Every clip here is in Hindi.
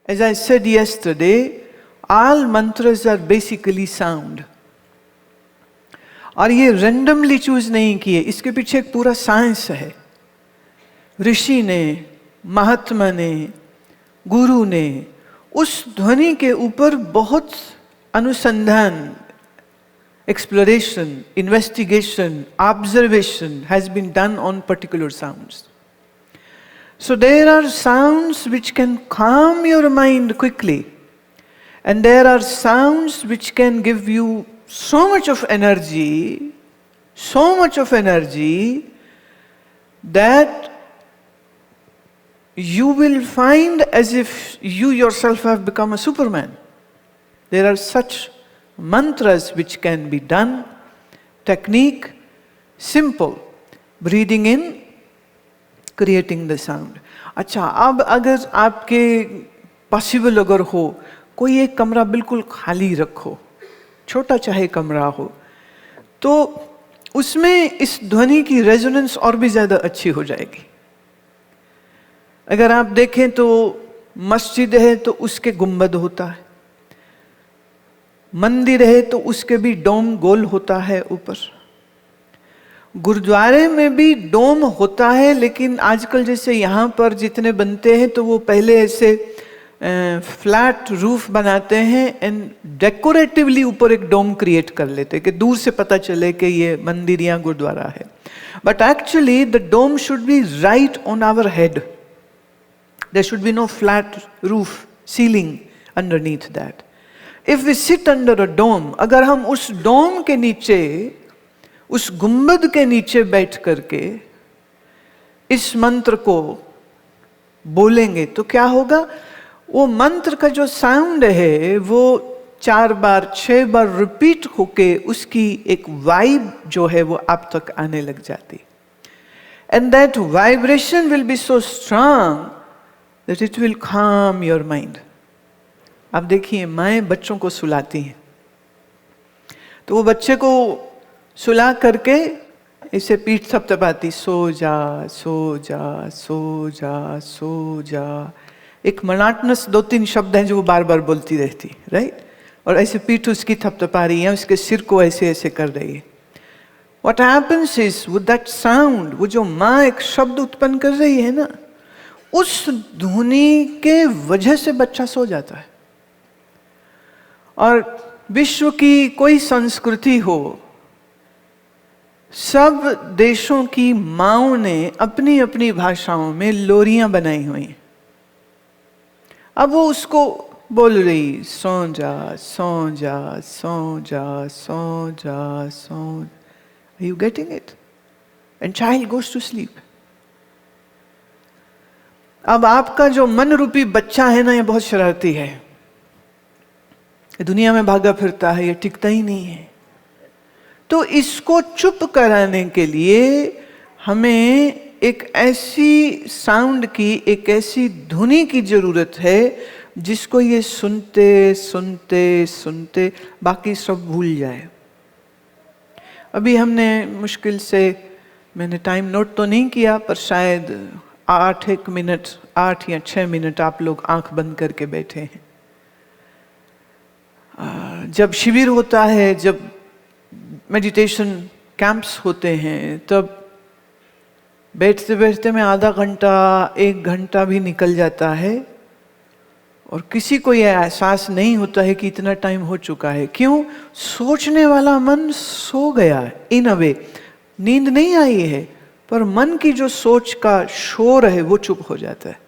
As I said yesterday, all mantras are basically sound. और ये randomly choose नहीं किए, इसके पीछे एक पूरा साइंस है. ऋषि ने, महात्मा ने, गुरु ने उस ध्वनि के ऊपर बहुत अनुसंधान, exploration, investigation, observation has been done on particular sounds. So there are sounds which can calm your mind quickly, and there are sounds which can give you so much of energy that you will find as if you yourself have become a Superman. There are such mantras which can be done. Technique, simple. Breathing in, creating the sound. अच्छा, अब अगर आपके पॉसिबल अगर हो, कोई एक कमरा बिल्कुल खाली रखो, छोटा चाहे कमरा हो, तो उसमें इस ध्वनि की रेजोनेंस और भी ज्यादा अच्छी हो जाएगी. अगर आप देखें तो मस्जिद है तो उसके गुंबद होता है, मंदिर है तो उसके भी डोम गोल होता है ऊपर, गुरुद्वारे में भी डोम होता है, लेकिन आजकल जैसे यहाँ पर जितने बनते हैं तो वो पहले ऐसे फ्लैट रूफ बनाते हैं एंड डेकोरेटिवली ऊपर एक डोम क्रिएट कर लेते हैं कि दूर से पता चले कि ये मंदिर या गुरुद्वारा है. But actually the dome should be right on our head. There should be no flat roof, ceiling underneath that. If we sit under a dome, अगर हम उस डोम के नीचे, उस गुंबद के नीचे बैठ करके इस मंत्र को बोलेंगे तो क्या होगा? वो मंत्र का जो साउंड है वो 4 बार 6 बार रिपीट होके उसकी एक वाइब जो है वो आप तक आने लग जाती. And that vibration will be so strong that it will calm your mind. आप देखिए, माएँ बच्चों को सुलाती हैं तो वो बच्चे को सुला करके इसे पीठ थपथपाती, सो जा सो जा सो जा सो जा. एक मोनोटोनस 2-3 शब्द हैं जो वो बार बार बोलती रहती, राइट? और ऐसे पीठ उसकी थपथपा रही है, उसके सिर को ऐसे ऐसे कर रही है. What happens is with that sound, वो जो माँ एक शब्द उत्पन्न कर रही है ना, उस ध्वनि के वजह से बच्चा सो जाता है. और विश्व की कोई संस्कृति हो, सब देशों की माँओं ने अपनी अपनी भाषाओं में लोरियां बनाई हुई हैं. अब वो उसको बोल रही, सो जा सो जा सो जा सो जा सो. Are you getting it? And child goes to sleep. अब आपका जो मन रूपी बच्चा है ना, ये बहुत शरारती है, ये दुनिया में भागा फिरता है, ये टिकता ही नहीं है. तो इसको चुप कराने के लिए हमें एक ऐसी साउंड की, एक ऐसी धुनी की जरूरत है जिसको ये सुनते सुनते सुनते बाकी सब भूल जाए. अभी हमने मुश्किल से, मैंने टाइम नोट तो नहीं किया, पर शायद 8 या 6 मिनट आप लोग आंख बंद करके बैठे हैं. जब शिविर होता है, जब मेडिटेशन कैंप्स होते हैं, तब बैठते बैठते में आधा घंटा 1 घंटा भी निकल जाता है और किसी को यह एहसास नहीं होता है कि इतना टाइम हो चुका है. क्यों? सोचने वाला मन सो गया है. इन अ वे नींद नहीं आई है, पर मन की जो सोच का शोर है वो चुप हो जाता है.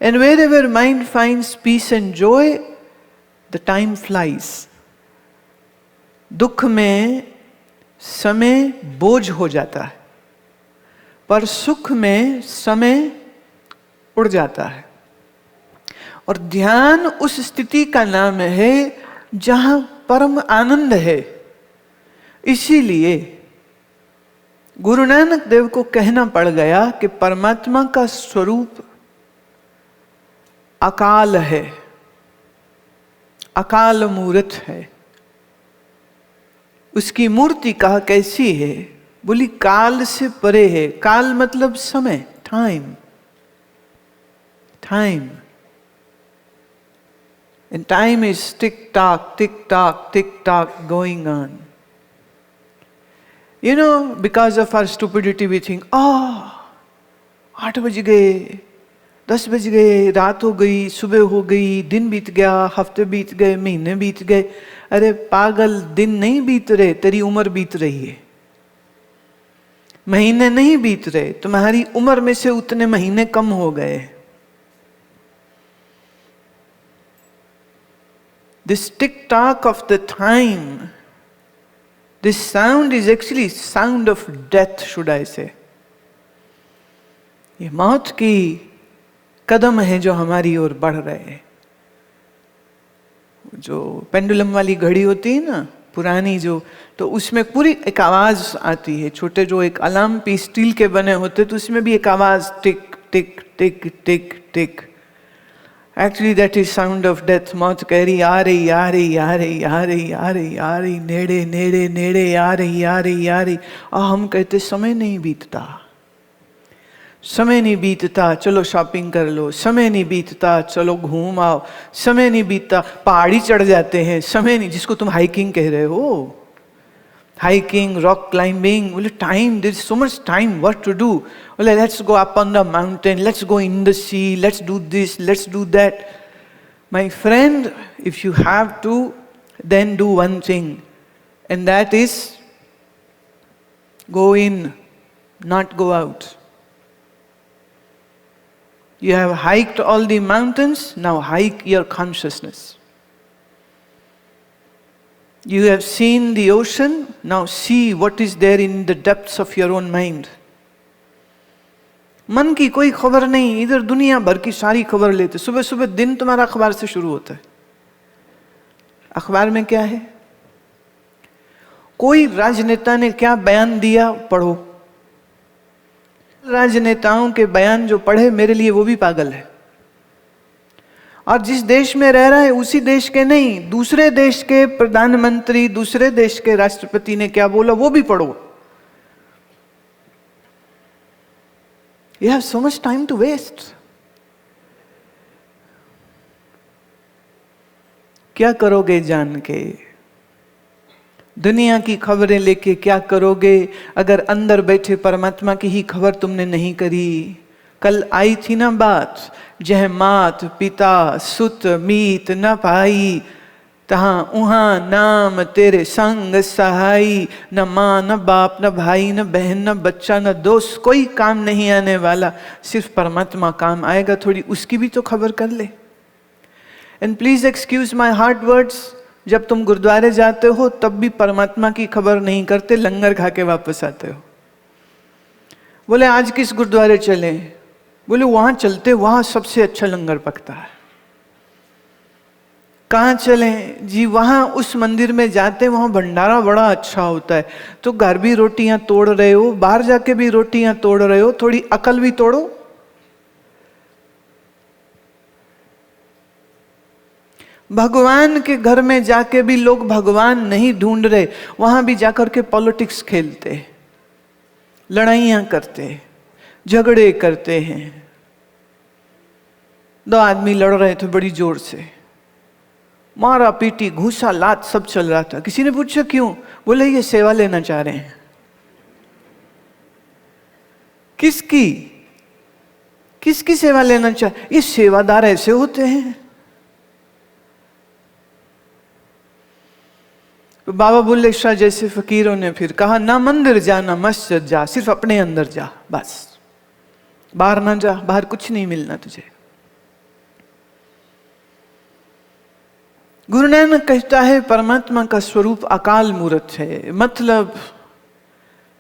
And wherever mind finds peace and joy, the time flies. दुख में समय बोझ हो जाता है, पर सुख में समय उड़ जाता है. और ध्यान उस स्थिति का नाम है जहां परम आनंद है. इसीलिए गुरु नानक देव को कहना पड़ गया कि परमात्मा का स्वरूप अकाल है, अकाल मूर्त है. उसकी मूर्ति कहा कैसी है? बोली काल से परे है. काल मतलब समय, time. Time And time is tick tock going on. You know, because of our stupidity we think, 8 बज गए, 10 बज गए, रात हो गई, सुबह हो गई, दिन बीत गया, हफ्ते बीत गए, महीने बीत गए। अरे पागल, दिन नहीं बीत रहे, तेरी उम्र बीत रही है। महीने नहीं बीत रहे, तुम्हारी उम्र में से उतने महीने कम हो गए। This tick tock of the time, this sound is actually sound of death, should I say. ये मौत की कदम है जो हमारी ओर बढ़ रहे हैं। जो पेंडुलम वाली घड़ी होती है ना, पुरानी जो, तो उसमें पूरी एक आवाज आती है। छोटे जो एक अलार्म पीस स्टील के बने होते, तो उसमें भी एक आवाज टिक टिक टिक टिक टिक। Actually that is sound of death. मौत कह रही आ रही आ रही आ रही आ रही आ रही आ रही, नेड़े नेड़े नेड़े आ रही आ रही आ रही। और हम कहते समय नहीं बीतता, समय नहीं बीतता, चलो शॉपिंग कर लो, समय नहीं बीतता, चलो घूम आओ, समय नहीं बीतता, पहाड़ी चढ़ जाते हैं, समय नहीं, जिसको तुम हाइकिंग कह रहे हो, हाइकिंग, रॉक क्लाइंबिंग, बोले time, there is so much time, what to do, बोले let's go up on the mountain, let's go in the sea, let's do this, let's do that. My friend, if you have to, then do one thing, and that is go in, not go out. You have hiked all the mountains, now hike your consciousness. You have seen the ocean, now see what is there in the depths of your own mind. मन की कोई खबर नहीं, इधर दुनिया भर की सारी खबर लेते। सुबह सुबह दिन तुम्हारा अखबार से शुरू होता है। अखबार में क्या है? कोई राजनेता ने क्या बयान दिया, पढ़ो। राजनेताओं के बयान जो पढ़े, मेरे लिए वो भी पागल है। और जिस देश में रह रहा है उसी देश के नहीं, दूसरे देश के प्रधानमंत्री, दूसरे देश के राष्ट्रपति ने क्या बोला, वो भी पढ़ो। You have so much time to waste. क्या करोगे जान के? दुनिया की खबरें लेके क्या करोगे अगर अंदर बैठे परमात्मा की ही खबर तुमने नहीं करी? कल आई थी ना बात, जह मात पिता सुत मीत न पाई, तहां उहां नाम तेरे संग सहाई। न माँ न बाप न भाई न बहन न बच्चा न दोस्त, कोई काम नहीं आने वाला, सिर्फ परमात्मा काम आएगा। थोड़ी उसकी भी तो खबर कर ले। And please excuse my hard words, जब तुम गुरुद्वारे जाते हो तब भी परमात्मा की खबर नहीं करते, लंगर खा के वापस आते हो। बोले आज किस गुरुद्वारे चले? बोले वहां चलते, वहां सबसे अच्छा लंगर पकता है। कहाँ चले जी? वहां उस मंदिर में जाते, वहां भंडारा बड़ा अच्छा होता है। तो घर भी रोटियां तोड़ रहे हो, बाहर जाके भी रोटियां तोड़ रहे हो, थोड़ी अकल भी तोड़ो। भगवान के घर में जाके भी लोग भगवान नहीं ढूंढ रहे, वहां भी जाकर के पॉलिटिक्स खेलते, लड़ाइयां करते, झगड़े करते हैं। 2 आदमी लड़ रहे थे बड़ी जोर से, मारा पीटी घूसा लात सब चल रहा था। किसी ने पूछा क्यों? बोले ये सेवा लेना चाह रहे हैं। किसकी? किसकी सेवा लेना चाह? ये सेवादार ऐसे होते हैं। तो बाबा बुल्ले शाह जैसे फकीरों ने फिर कहा, ना मंदिर जा ना मस्जिद जा, सिर्फ अपने अंदर जा बस, बाहर ना जा, बाहर कुछ नहीं मिलना तुझे। गुरु नानक कहता है परमात्मा का स्वरूप अकाल मूर्त है। मतलब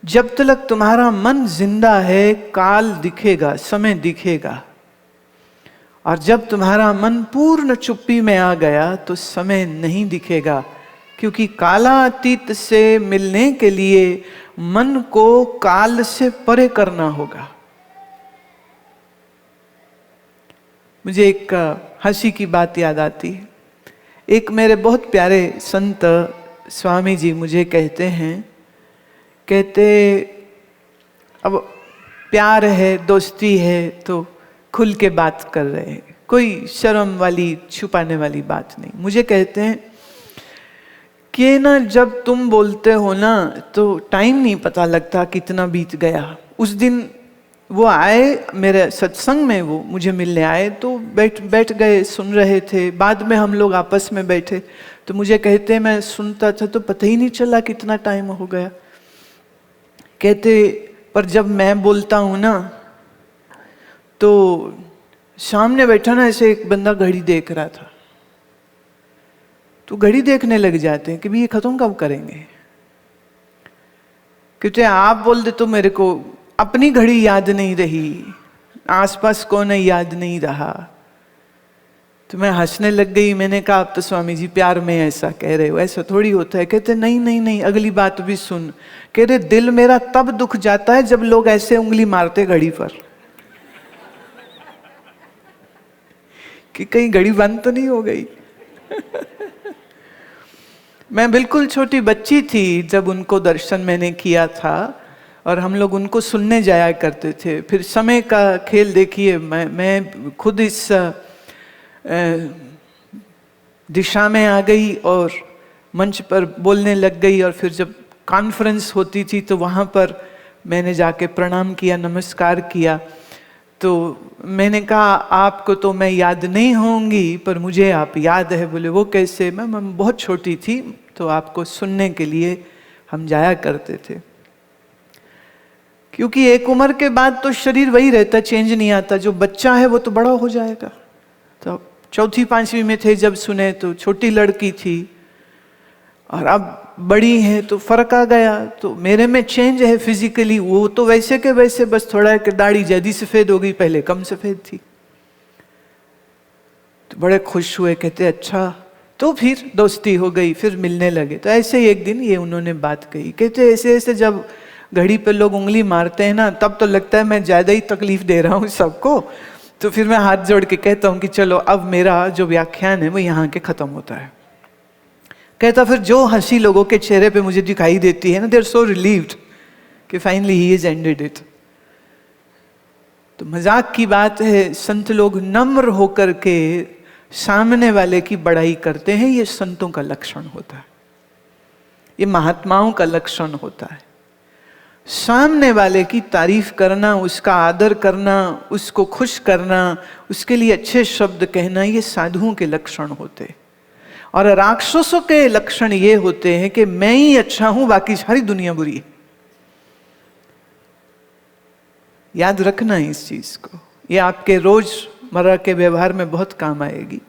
जब तक तुम्हारा मन जिंदा है काल दिखेगा, समय दिखेगा, और जब तुम्हारा मन पूर्ण चुप्पी में आ गया तो समय नहीं दिखेगा। क्योंकि कालातीत से मिलने के लिए मन को काल से परे करना होगा। मुझे एक हंसी की बात याद आती है। एक मेरे बहुत प्यारे संत स्वामी जी मुझे कहते हैं, कहते अब प्यार है, दोस्ती है, तो खुल के बात कर रहे हैं, कोई शर्म वाली छुपाने वाली बात नहीं। मुझे कहते हैं कि ना जब तुम बोलते हो ना तो टाइम नहीं पता लगता कितना बीत गया। उस दिन वो आए मेरे सत्संग में, वो मुझे मिलने आए तो बैठ गए, सुन रहे थे। बाद में हम लोग आपस में बैठे तो मुझे कहते मैं सुनता था तो पता ही नहीं चला कितना टाइम हो गया। कहते पर जब मैं बोलता हूँ ना तो सामने बैठा ना ऐसे एक बंदा घड़ी देख रहा था, तो घड़ी देखने लग जाते हैं कि भी ये खत्म कब करेंगे। क्योंकि आप बोल दे तो मेरे को अपनी घड़ी याद नहीं रही, आसपास कौन है याद नहीं रहा। तो मैं हंसने लग गई। मैंने कहा आप तो स्वामी जी प्यार में ऐसा कह रहे हो, ऐसा थोड़ी होता है। कहते नहीं नहीं नहीं, अगली बात भी सुन। कह रहे दिल मेरा तब दुख जाता है जब लोग ऐसे उंगली मारते घड़ी पर कि कहीं घड़ी बंद तो नहीं हो गई। मैं बिल्कुल छोटी बच्ची थी जब उनको दर्शन मैंने किया था और हम लोग उनको सुनने जाया करते थे। फिर समय का खेल देखिए, मैं खुद इस दिशा में आ गई और मंच पर बोलने लग गई। और फिर जब कॉन्फ्रेंस होती थी तो वहाँ पर मैंने जाके प्रणाम किया, नमस्कार किया। तो मैंने कहा आपको तो मैं याद नहीं होंगी पर मुझे आप याद है। बोले वो कैसे? मैं बहुत छोटी थी तो आपको सुनने के लिए हम जाया करते थे। क्योंकि एक उम्र के बाद तो शरीर वही रहता, चेंज नहीं आता। जो बच्चा है वो तो बड़ा हो जाएगा। तो चौथी पांचवी में थे जब सुने तो छोटी लड़की थी और अब बड़ी है तो फर्क आ गया। तो मेरे में चेंज है फिजिकली, वो तो वैसे के वैसे, बस थोड़ा दाढ़ी ज्यादा सफेद हो गई, पहले कम सफेद थी। तो बड़े खुश हुए, कहते अच्छा। तो फिर दोस्ती हो गई, फिर मिलने लगे। तो ऐसे ही एक दिन ये उन्होंने बात कही, कहते ऐसे ऐसे जब घड़ी पे लोग उंगली मारते हैं ना तब तो लगता है मैं ज्यादा ही तकलीफ दे रहा हूँ सबको। तो फिर मैं हाथ जोड़ के कहता हूँ कि चलो अब मेरा जो व्याख्यान है वो यहाँ के खत्म होता है। कहता फिर जो हंसी लोगों के चेहरे पे मुझे दिखाई देती है ना, दे आर सो रिलीव्ड कि finally he is ended it. तो मजाक की बात है, संत लोग नम्र होकर के सामने वाले की बड़ाई करते हैं। ये संतों का लक्षण होता है, ये महात्माओं का लक्षण होता है। सामने वाले की तारीफ करना, उसका आदर करना, उसको खुश करना, उसके लिए अच्छे शब्द कहना, ये साधुओं के लक्षण होते हैं। और राक्षसों के लक्षण ये होते हैं कि मैं ही अच्छा हूं, बाकी सारी दुनिया बुरी है। याद रखना इस चीज को, ये आपके रोजमर्रा के व्यवहार में बहुत काम आएगी।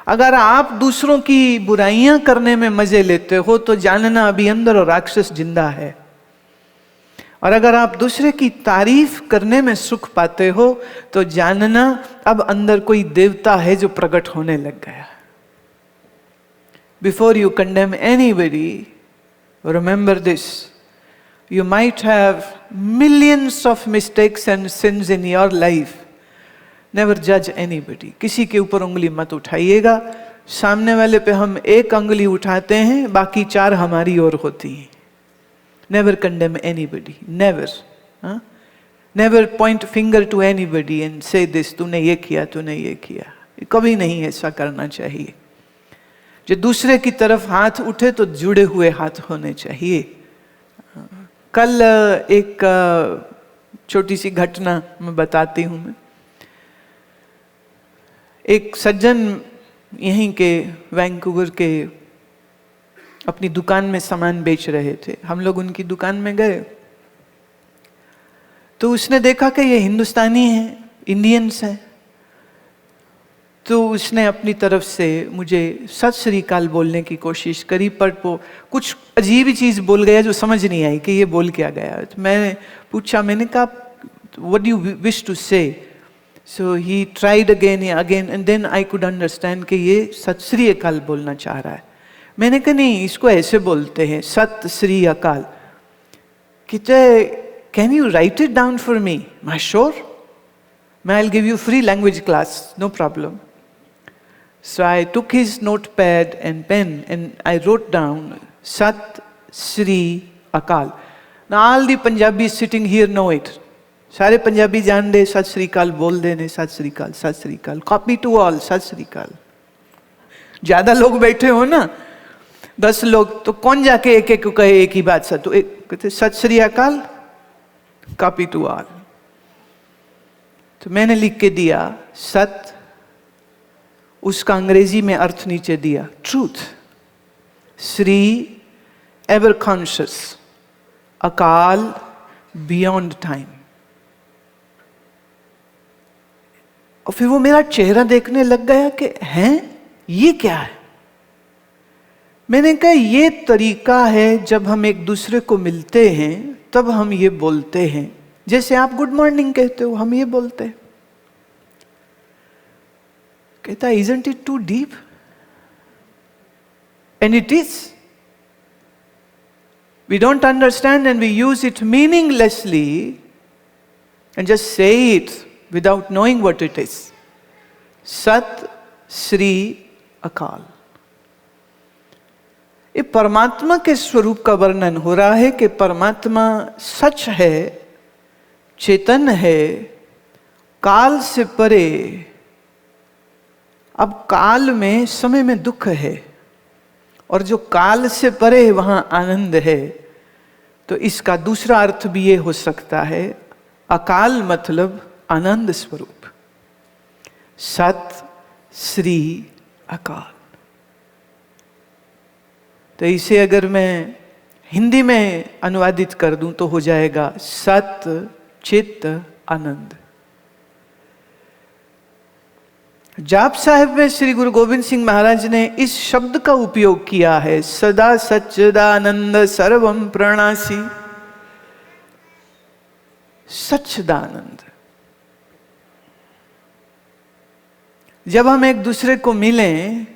अगर आप दूसरों की बुराइयां करने में मजे लेते हो तो जानना अभी अंदर और राक्षस जिंदा है। और अगर आप दूसरे की तारीफ करने में सुख पाते हो तो जानना अब अंदर कोई देवता है जो प्रकट होने लग गया। Before you condemn anybody, remember this: you might have millions of mistakes and sins in your life. Never judge anybody. किसी के ऊपर उंगली मत उठाइएगा। सामने वाले पे हम एक उंगली उठाते हैं, बाकी चार हमारी ओर होती हैं। Never condemn anybody. Never. Never point finger to anybody and say this, तूने ये किया, तूने ये किया। कभी नहीं ऐसा करना चाहिए। जो दूसरे की तरफ हाथ उठे तो जुड़े हुए हाथ होने चाहिए। कल एक छोटी सी घटना मैं बताती हूँ। मैं एक सज्जन यहीं के वैंकूवर के अपनी दुकान में सामान बेच रहे थे। हम लोग उनकी दुकान में गए तो उसने देखा कि ये हिंदुस्तानी हैं, इंडियंस हैं। तो उसने अपनी तरफ से मुझे सत श्री अकाल बोलने की कोशिश करी, पर वो कुछ अजीब ही चीज़ बोल गया जो समझ नहीं आई कि ये बोल क्या गया। तो मैंने पूछा, मैंने कहा what do you wish to say? So he tried again and then I could understand कि ये सत श्री अकाल बोलना चाह रहा है। मैंने कहा नहीं, इसको ऐसे बोलते हैं, सत श्री अकाल। कहते can you write it down for me? मैं श्योर, मैं I will give you free language class, no problem. So I took his notepad and pen and I wrote down Sat Sri Akal. Now all the Punjabis sitting here know it. सारे पंजाबी जान दे सत श्री अकाल बोल देने, सत श्री अकाल, सत श्री अकाल, कॉपी टू ऑल, सत श्री अकाल। ज्यादा लोग बैठे हो ना, 10 लोग, तो कौन जाके एक एक को कहे एक ही बात? सर तो एक कहते सत श्री अकाल, कॉपी टू ऑल। तो मैंने लिख के दिया सत, उसका अंग्रेजी में अर्थ नीचे दिया ट्रूथ, श्री एवर कॉन्शियस, अकाल बियॉन्ड टाइम। और फिर वो मेरा चेहरा देखने लग गया कि हैं ये क्या है। मैंने कहा ये तरीका है जब हम एक दूसरे को मिलते हैं तब हम ये बोलते हैं, जैसे आप गुड मॉर्निंग कहते हो हम ये बोलते हैं। कहता isn't it too deep? And it is. We don't understand and we use it meaninglessly and just say it without knowing what it is. Sat Sri Akal. ये परमात्मा के स्वरूप का वर्णन हो रहा है कि परमात्मा सच है, चेतन है, काल से परे। अब काल में, समय में दुख है, और जो काल से परे है वहां आनंद है। तो इसका दूसरा अर्थ भी ये हो सकता है, अकाल मतलब आनंद स्वरूप। सत श्री अकाल। तो इसे अगर मैं हिंदी में अनुवादित कर दूं तो हो जाएगा सत चित्त आनंद। जाप साहिब में श्री गुरु गोविंद सिंह महाराज ने इस शब्द का उपयोग किया है, सदा सच्चिदानंद सर्वम प्रणासी। सच्चिदानंद। जब हम एक दूसरे को मिलें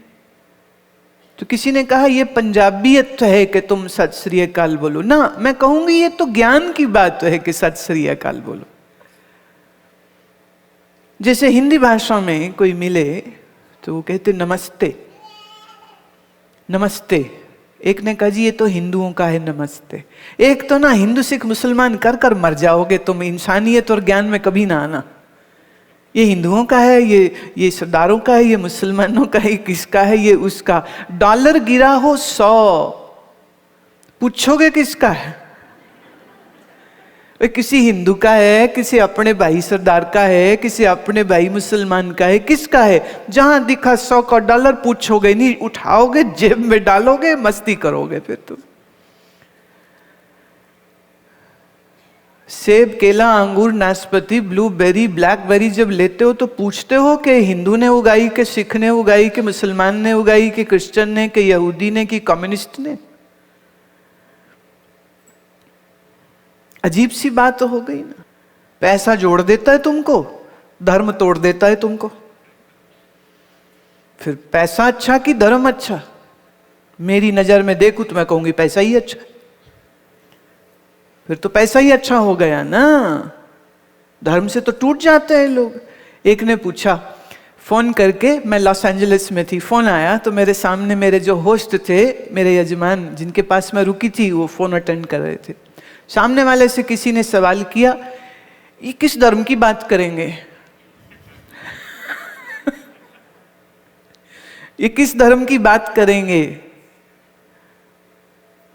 तो किसी ने कहा ये पंजाबियत है कि तुम सत श्री अकाल बोलो ना। मैं कहूंगी ये तो ज्ञान की बात है कि सत श्री अकाल बोलो। जैसे हिंदी भाषा में कोई मिले तो वो कहते नमस्ते, नमस्ते। एक ने कहा जी ये तो हिंदुओं का है नमस्ते। एक तो ना हिंदू सिख मुसलमान कर कर मर जाओगे तुम, इंसानियत और ज्ञान में कभी ना आना। ये हिंदुओं का है, ये सरदारों का है, ये मुसलमानों का है, किसका है, ये उसका। डॉलर गिरा हो 100, पूछोगे किसका है? किसी हिंदू का है, किसी अपने भाई सरदार का है, किसी अपने भाई मुसलमान का है, किसका है? जहां दिखा 100 का डॉलर पूछोगे नहीं, उठाओगे जेब में डालोगे, मस्ती करोगे फिर तुम। सेब, केला, अंगूर, नाशपाती, ब्लूबेरी, ब्लैकबेरी जब लेते हो तो पूछते हो कि हिंदू ने उगाई, कि सिख ने उगाई, कि मुसलमान ने उगाई, कि क्रिश्चियन ने, कि यहूदी ने, कि कम्युनिस्ट ने? अजीब सी बात हो गई ना। पैसा जोड़ देता है तुमको, धर्म तोड़ देता है तुमको। फिर पैसा अच्छा कि धर्म अच्छा? मेरी नजर में देखूं तो मैं कहूंगी पैसा ही अच्छा। फिर तो पैसा ही अच्छा हो गया ना, धर्म से तो टूट जाते हैं लोग। एक ने पूछा फोन करके, मैं लॉस एंजलिस में थी, फोन आया तो मेरे सामने मेरे जो होस्ट थे, मेरे यजमान जिनके पास मैं रुकी थी, वो फोन अटेंड कर रहे थे। सामने वाले से किसी ने सवाल किया, ये किस धर्म की बात करेंगे? ये किस धर्म की बात करेंगे?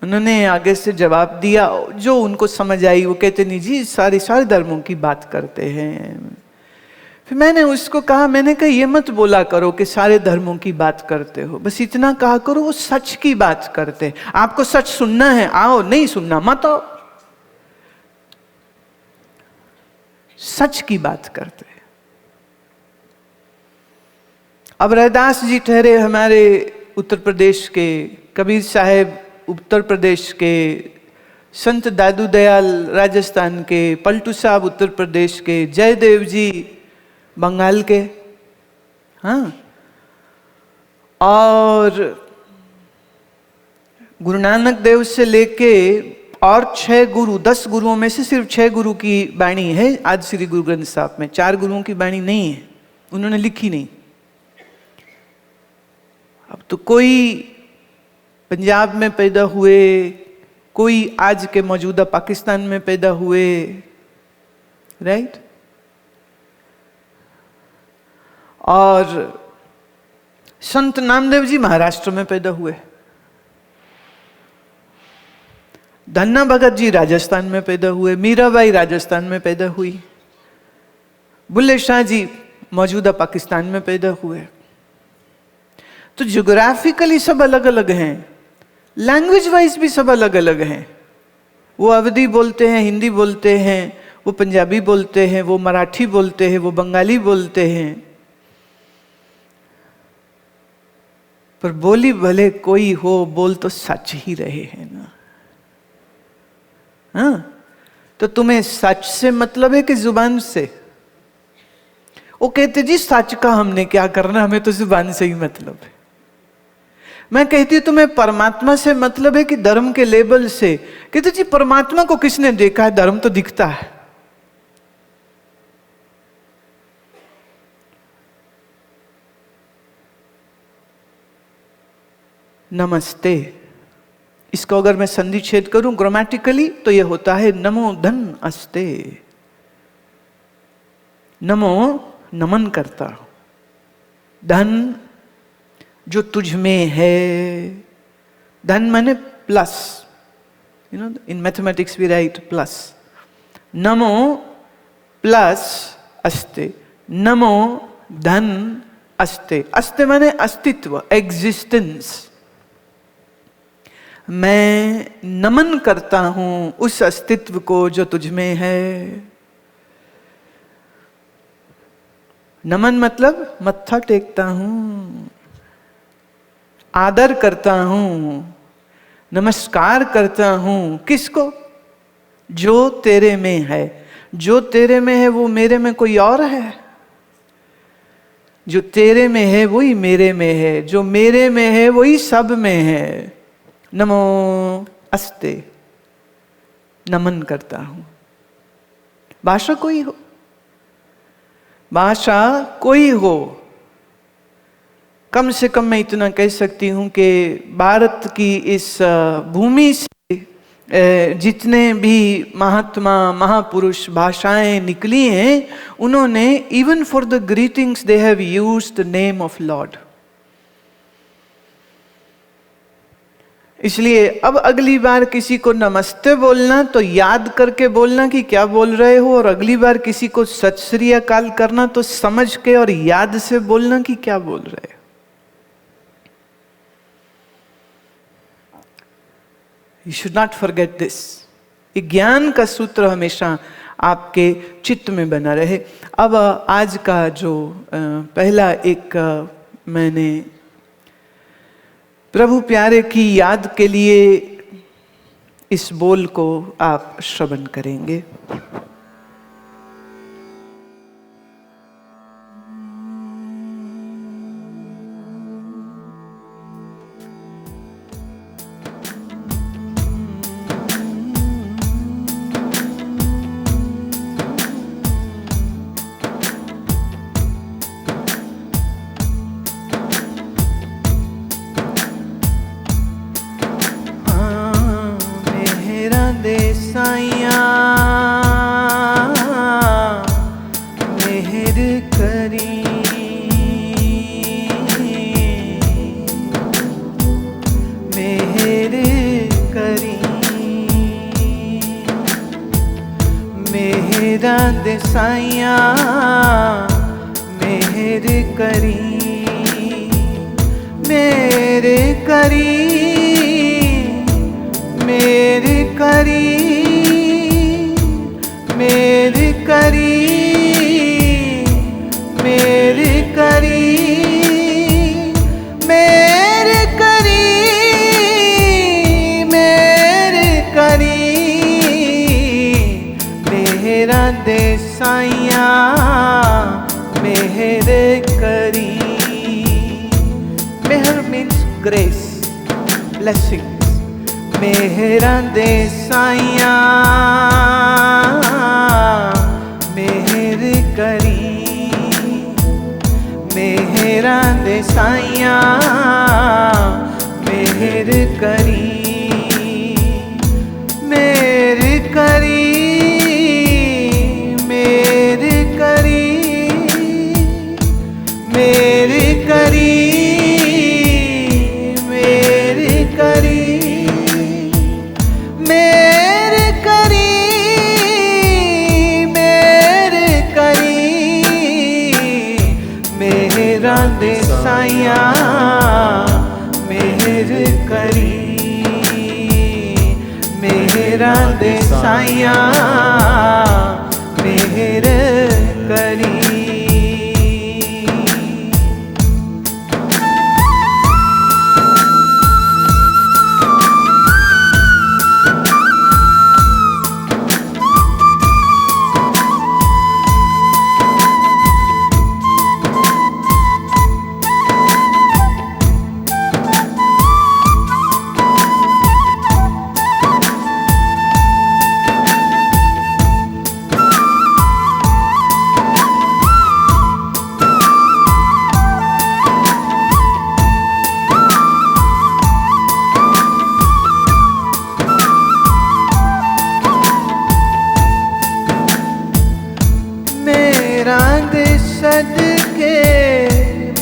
उन्होंने आगे से जवाब दिया जो उनको समझ आई। वो कहते नहीं जी सारे धर्मों की बात करते हैं। फिर मैंने उसको कहा, मैंने कहा ये मत बोला करो कि सारे धर्मों की बात करते हो, बस इतना कहा करो वो सच की बात करते हैं। आपको सच सुनना है आओ, नहीं सुनना मत आओ। सच की बात करते हैं। अब रैदास जी ठहरे हमारे उत्तर प्रदेश के, कबीर साहब उत्तर प्रदेश के, संत दादू दयाल राजस्थान के, पलटू साहब उत्तर प्रदेश के, जयदेव जी बंगाल के, हाँ, और गुरु नानक देव से लेके और 6 गुरु, 10 गुरुओं में से सिर्फ 6 गुरु की वाणी है आज श्री गुरु ग्रंथ साहब में। 4 गुरुओं की वाणी नहीं है, उन्होंने लिखी नहीं। अब तो कोई पंजाब में पैदा हुए, कोई आज के मौजूदा पाकिस्तान में पैदा हुए, राइट। और संत नामदेव जी महाराष्ट्र में पैदा हुए, धन्ना भगत जी राजस्थान में पैदा हुए, मीराबाई राजस्थान में पैदा हुई, बुल्ले शाह जी मौजूदा पाकिस्तान में पैदा हुए। तो ज्योग्राफिकली सब अलग अलग हैं, लैंग्वेज वाइज भी सब अलग अलग हैं। वो अवधी बोलते हैं, हिंदी बोलते हैं, वो पंजाबी बोलते हैं, वो मराठी बोलते हैं, वो बंगाली बोलते हैं, पर बोली भले कोई हो, बोल तो सच ही रहे हैं ना। हाँ, तो तुम्हें सच से मतलब है कि जुबान से? वो कहते जी सच का हमने क्या करना, हमें तो जुबान से ही मतलब है। मैं कहती हूं तुम्हें परमात्मा से मतलब है कि धर्म के लेबल से? कहते जी परमात्मा को किसने देखा है, धर्म तो दिखता है। नमस्ते, इसको अगर मैं संधि छेद करूं ग्रामेटिकली तो यह होता है नमो धन अस्ते। नमो नमन करता हूं, धन जो तुझ में है, धन माने plus, you know in mathematics we write plus. नमो प्लस अस्ते, नमो धन अस्ते। अस्ते माने अस्तित्व, एग्जिस्टेंस। मैं नमन करता हूं उस अस्तित्व को जो तुझ में है। नमन मतलब मत्था टेकता हूं, आदर करता हूं, नमस्कार करता हूं। किसको? जो तेरे में है। जो तेरे में है वो मेरे में कोई और है? जो तेरे में है वही मेरे में है, जो मेरे में है वही सब में है। नमो अस्ते, नमन करता हूं। भाषा कोई हो, भाषा कोई हो, कम से कम मैं इतना कह सकती हूं कि भारत की इस भूमि से जितने भी महात्मा महापुरुष भाषाएं निकली हैं, उन्होंने even for the greetings they have used the name of Lord. इसलिए अब अगली बार किसी को नमस्ते बोलना तो याद करके बोलना कि क्या बोल रहे हो, और अगली बार किसी को सत श्री अकाल करना तो समझ के और याद से बोलना कि क्या बोल रहे हो। You should not forget this. ये ज्ञान का सूत्र हमेशा आपके चित्त में बना रहे। अब आज का जो पहला एक मैंने प्रभु प्यारे की याद के लिए इस बोल को आप श्रवण करेंगे। साइया मेहर करी, मेरे करी, मेरे करी, मेरे करी, मेरे करी, मेरे करी, मेरे करी, मेहरा दे साइया मेहर करी। मेहर मीन्स ग्रेस, ब्लेसिंग्स। मेहरा दे साइया मेहर करी, मेहरा दे साइया मेहर करी, मेहर करी, मेहर करी, मेरा दे साइया मेहर करी। मेरा दे सदके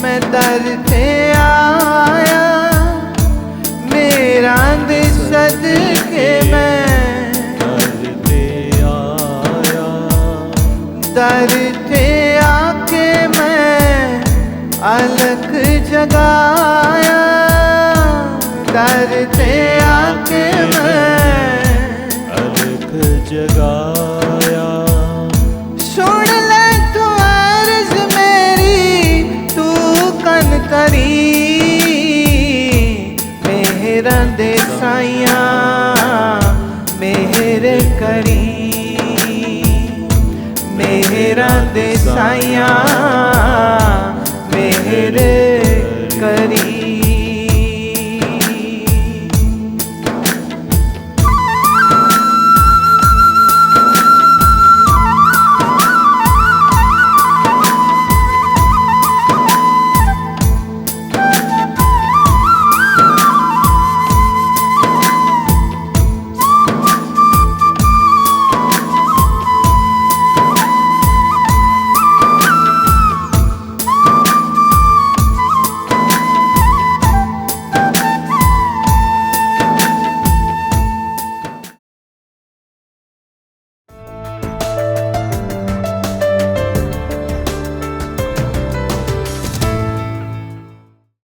मैं दर पे आया, मेरा दे सदके मैं दर पे आया, दर पे आके मैं अलग जगाया, दर पे आके मैं अलग जगाया। सुन ले तू अर्ज मेरी तू कन तरी, मेहरा दे साइया मेहर करी, मेहरा दे साइया